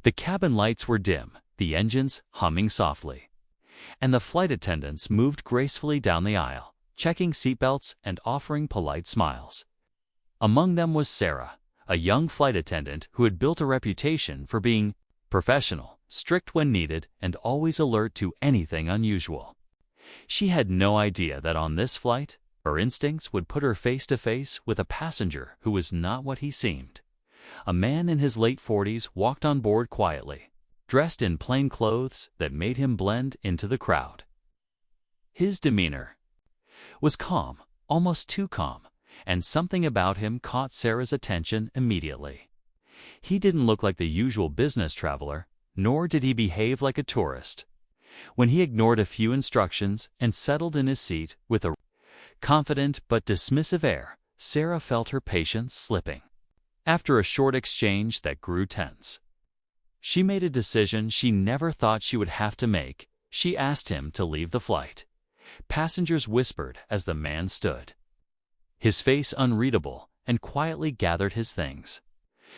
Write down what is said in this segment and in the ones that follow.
The cabin lights were dim, the engines humming softly, and the flight attendants moved gracefully down the aisle, checking seatbelts and offering polite smiles. Among them was Sarah, a young flight attendant who had built a reputation for being professional, strict when needed, and always alert to anything unusual. She had no idea that on this flight, her instincts would put her face to face with a passenger who was not what he seemed. A man in his late 40s walked on board quietly, dressed in plain clothes that made him blend into the crowd. His demeanor was calm, almost too calm, and something about him caught Sarah's attention immediately. He didn't look like the usual business traveler, nor did he behave like a tourist. When he ignored a few instructions and settled in his seat with a confident but dismissive air, Sarah felt her patience slipping. After a short exchange that grew tense, she made a decision she never thought she would have to make. She asked him to leave the flight. Passengers whispered as the man stood, his face unreadable, and quietly gathered his things.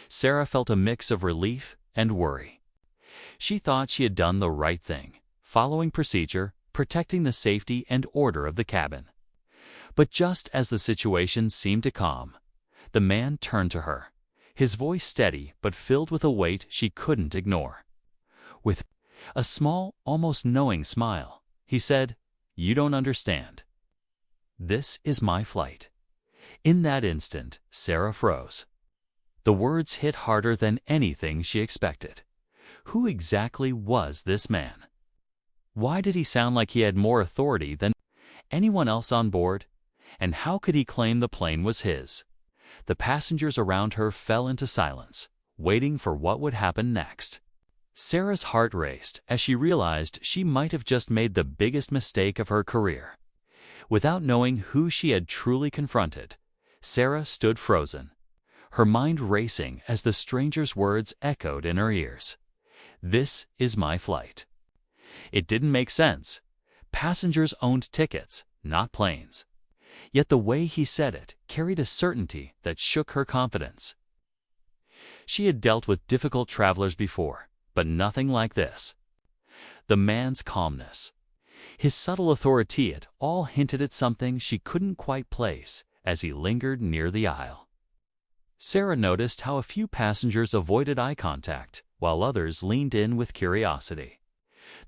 Sarah felt a mix of relief and worry. She thought she had done the right thing, following procedure, protecting the safety and order of the cabin. But just as the situation seemed to calm, the man turned to her, his voice steady but filled with a weight she couldn't ignore. With a small, almost knowing smile, he said, "You don't understand. This is my flight." In that instant, Sarah froze. The words hit harder than anything she expected. Who exactly was this man? Why did he sound like he had more authority than anyone else on board? And how could he claim the plane was his? The passengers around her fell into silence, waiting for what would happen next. Sarah's heart raced as she realized she might have just made the biggest mistake of her career. Without knowing who she had truly confronted, Sarah stood frozen, her mind racing as the stranger's words echoed in her ears. "This is my flight." It didn't make sense. Passengers owned tickets, not planes. Yet the way he said it carried a certainty that shook her confidence. She had dealt with difficult travelers before, but nothing like this. The man's calmness, his subtle authority, it all hinted at something she couldn't quite place as he lingered near the aisle. Sarah noticed how a few passengers avoided eye contact, while others leaned in with curiosity.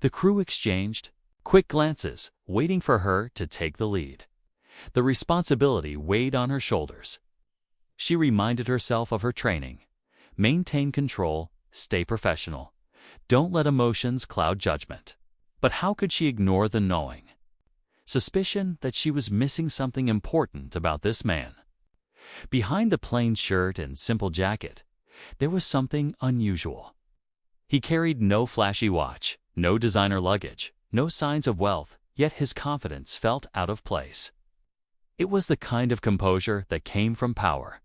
The crew exchanged quick glances, waiting for her to take the lead. The responsibility weighed on her shoulders. She reminded herself of her training. Maintain control, stay professional. Don't let emotions cloud judgment. But how could she ignore the gnawing suspicion that she was missing something important about this man? Behind the plain shirt and simple jacket, there was something unusual. He carried no flashy watch, no designer luggage, no signs of wealth, yet his confidence felt out of place. It was the kind of composure that came from power,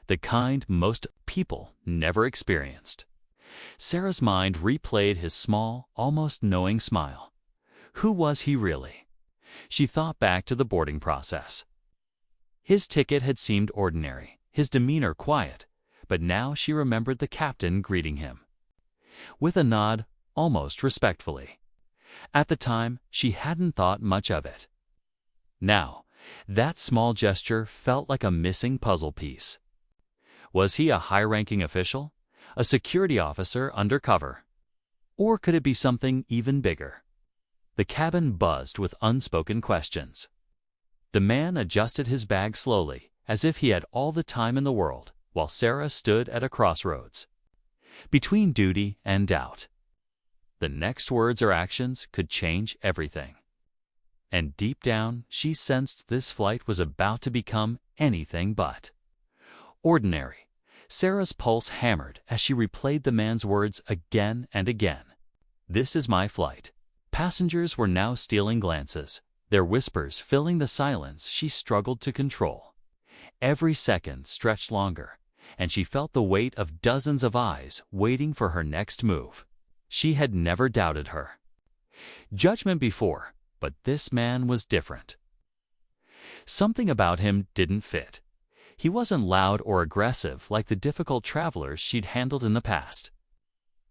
the kind most people never experienced. Sarah's mind replayed his small, almost knowing smile. Who was he really? She thought back to the boarding process. His ticket had seemed ordinary, his demeanor quiet, but now she remembered the captain greeting him with a nod, almost respectfully. At the time, she hadn't thought much of it. Now, that small gesture felt like a missing puzzle piece. Was he a high-ranking official, a security officer undercover? Or could it be something even bigger? The cabin buzzed with unspoken questions. The man adjusted his bag slowly, as if he had all the time in the world, while Sarah stood at a crossroads between duty and doubt. The next words or actions could change everything. And deep down, she sensed this flight was about to become anything but ordinary. Sarah's pulse hammered as she replayed the man's words again and again. "This is my flight." Passengers were now stealing glances, their whispers filling the silence she struggled to control. Every second stretched longer, and she felt the weight of dozens of eyes waiting for her next move. She had never doubted her judgment before, but this man was different. Something about him didn't fit. He wasn't loud or aggressive like the difficult travelers she'd handled in the past.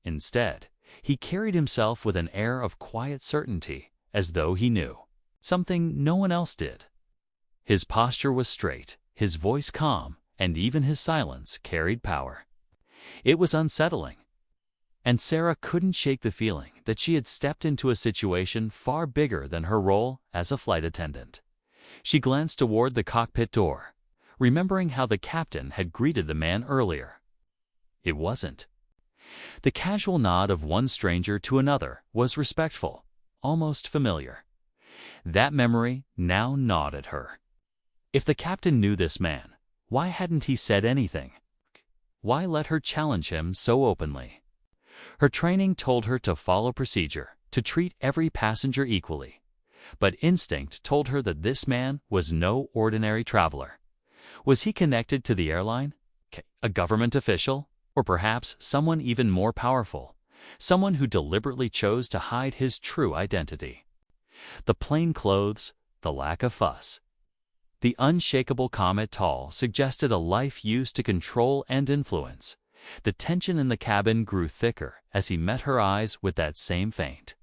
Instead, he carried himself with an air of quiet certainty, as though he knew something no one else did. His posture was straight, his voice calm, and even his silence carried power. It was unsettling, and Sarah couldn't shake the feeling that she had stepped into a situation far bigger than her role as a flight attendant. She glanced toward the cockpit door, remembering how the captain had greeted the man earlier. It wasn't. The casual nod of one stranger to another was respectful, almost familiar. That memory now gnawed at her. If the captain knew this man, why hadn't he said anything? Why let her challenge him so openly? Her training told her to follow procedure, to treat every passenger equally. But instinct told her that this man was no ordinary traveler. Was he connected to the airline? A government official? Or perhaps someone even more powerful? Someone who deliberately chose to hide his true identity. The plain clothes, the lack of fuss. The unshakable calm at all suggested a life used to control and influence. The tension in the cabin grew thicker as he met her eyes with that same faint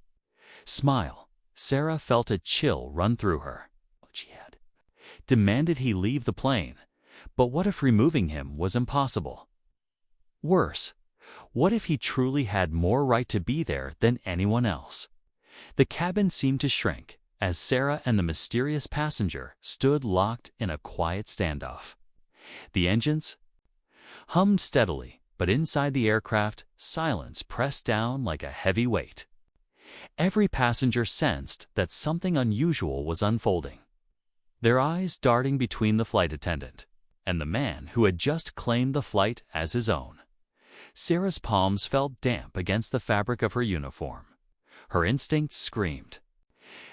smile. Sarah felt a chill run through her. She had demanded he leave the plane, but what if removing him was impossible? Worse, what if he truly had more right to be there than anyone else? The cabin seemed to shrink as Sarah and the mysterious passenger stood locked in a quiet standoff. The engines hummed steadily, but inside the aircraft, silence pressed down like a heavy weight. Every passenger sensed that something unusual was unfolding, their eyes darting between the flight attendant and the man who had just claimed the flight as his own. Sarah's palms felt damp against the fabric of her uniform. Her instinct screamed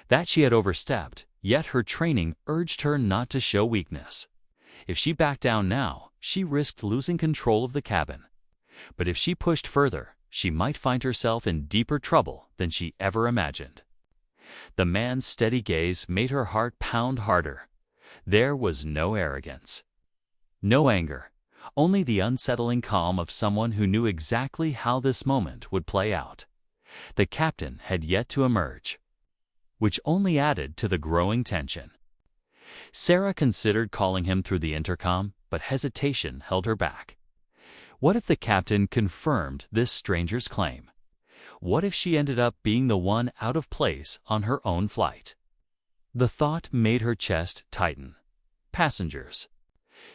that she had overstepped, yet her training urged her not to show weakness. If she backed down now, she risked losing control of the cabin. But if she pushed further, she might find herself in deeper trouble than she ever imagined. The man's steady gaze made her heart pound harder. There was no arrogance, no anger, only the unsettling calm of someone who knew exactly how this moment would play out. The captain had yet to emerge, which only added to the growing tension. Sarah considered calling him through the intercom, but hesitation held her back. What if the captain confirmed this stranger's claim? What if she ended up being the one out of place on her own flight? The thought made her chest tighten. Passengers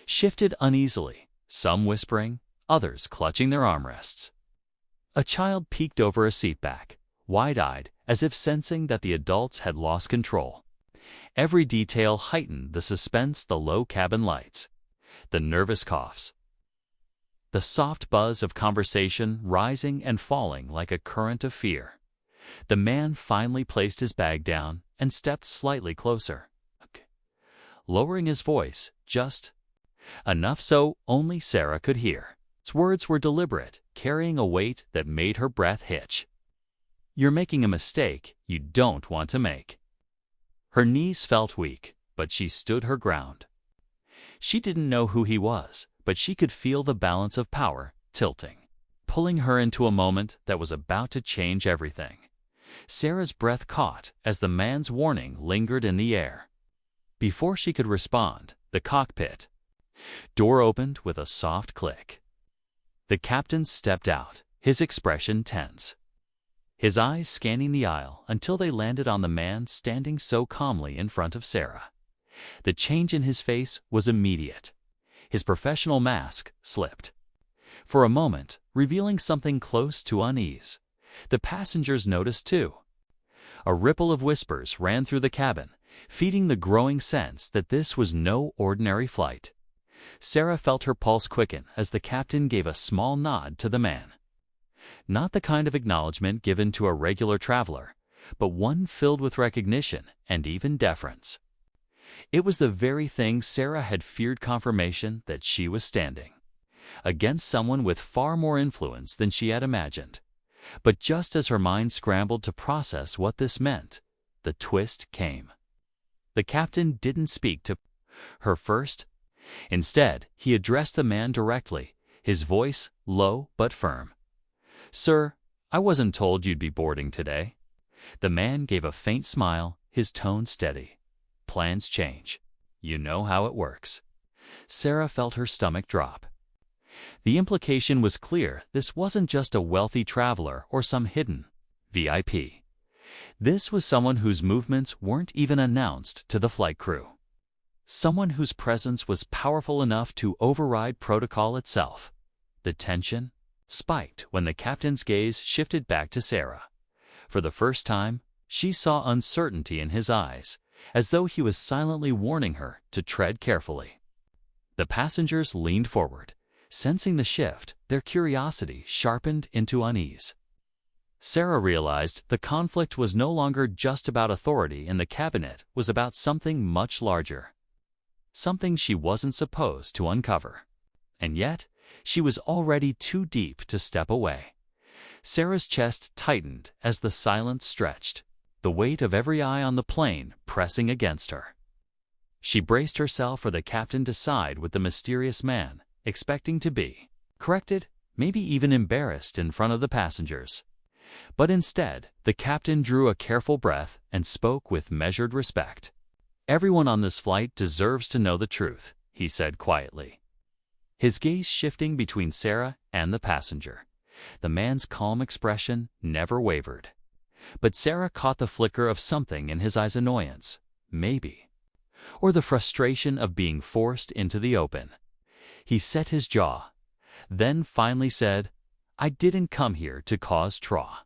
shifted uneasily, some whispering, others clutching their armrests. A child peeked over a seatback, wide-eyed, as if sensing that the adults had lost control. Every detail heightened the suspense: the low cabin lights, the nervous coughs, the soft buzz of conversation rising and falling like a current of fear. The man finally placed his bag down and stepped slightly closer, lowering his voice just enough so only Sarah could hear. His words were deliberate, carrying a weight that made her breath hitch. "You're making a mistake you don't want to make." Her knees felt weak, but she stood her ground. She didn't know who he was, but she could feel the balance of power tilting, pulling her into a moment that was about to change everything. Sarah's breath caught as the man's warning lingered in the air. Before she could respond, the cockpit door opened with a soft click. The captain stepped out, his expression tense, his eyes scanning the aisle until they landed on the man standing so calmly in front of Sarah. The change in his face was immediate. His professional mask slipped, for a moment, revealing something close to unease. The passengers noticed too. A ripple of whispers ran through the cabin, feeding the growing sense that this was no ordinary flight. Sarah felt her pulse quicken as the captain gave a small nod to the man. Not the kind of acknowledgement given to a regular traveler, but one filled with recognition and even deference. It was the very thing Sarah had feared: confirmation that she was standing against someone with far more influence than she had imagined. But just as her mind scrambled to process what this meant, the twist came. The captain didn't speak to her first. Instead, he addressed the man directly, his voice low but firm. "Sir, I wasn't told you'd be boarding today." The man gave a faint smile, his tone steady. "Plans change. You know how it works." Sarah felt her stomach drop. The implication was clear. This wasn't just a wealthy traveler or some hidden VIP. This was someone whose movements weren't even announced to the flight crew. Someone whose presence was powerful enough to override protocol itself. The tension spiked when the captain's gaze shifted back to Sarah. For the first time, she saw uncertainty in his eyes, as though he was silently warning her to tread carefully. The passengers leaned forward, sensing the shift, their curiosity sharpened into unease. Sarah realized the conflict was no longer just about authority in the cabinet, was about something much larger. Something she wasn't supposed to uncover. And yet, she was already too deep to step away. Sarah's chest tightened as the silence stretched, the weight of every eye on the plane pressing against her. She braced herself for the captain to side with the mysterious man, expecting to be corrected, maybe even embarrassed in front of the passengers. But instead, the captain drew a careful breath and spoke with measured respect. "Everyone on this flight deserves to know the truth," he said quietly. His gaze shifting between Sarah and the passenger. The man's calm expression never wavered. But Sarah caught the flicker of something in his eyes, annoyance, maybe, or the frustration of being forced into the open. He set his jaw, then finally said, "I didn't come here to cause trouble.